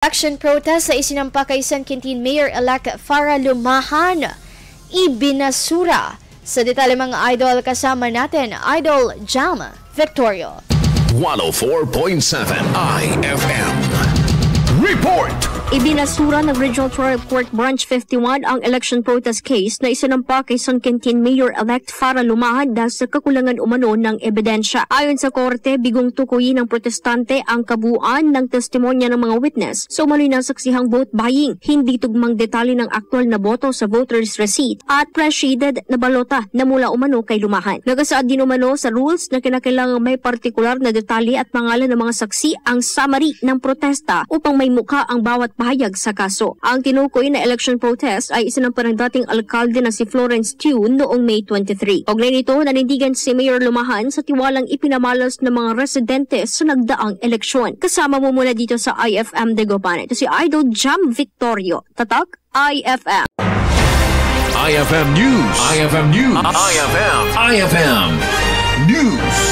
Action protest sa isinampa kay San Quintin Mayor-elect Farah Lumahan ibinasura. Sa detalye mga idol, kasama natin Idol Jam Victorio. 104.7 IFM Report! Ibinasura ng Regional Trial Court Branch 51 ang election protest case na isinampa kay San Quintin Mayor-elect Farah Lumahan dahil sa kakulangan umano ng ebidensya. Ayon sa korte, bigong tukuyin ng protestante ang kabuuan ng testimonya ng mga witness sa umano'y nasaksihang vote buying, hindi tugmang detalye ng aktual na boto sa voter's receipt at pre-shaded na balota na mula umano kay Lumahan. Nagasaad din umano sa rules na kinakailangang may partikular na detalye at pangalan ng mga saksi ang summary ng protesta upang may mukha ang bawat pahayag sa kaso. Ang tinukoy na election protest ay isinampa ng dating alkalde na si Florence Tew noong May 23. Kaugnay nito, nanindigan si Mayor Lumahan sa tiwalang ipinamalas ng mga residente sa nagdaang eleksyon. Kasama mo muna dito sa IFM Dagupan. Ito si Idol Jam Victorio. Tatak IFM. IFM News. IFM News. IFM News.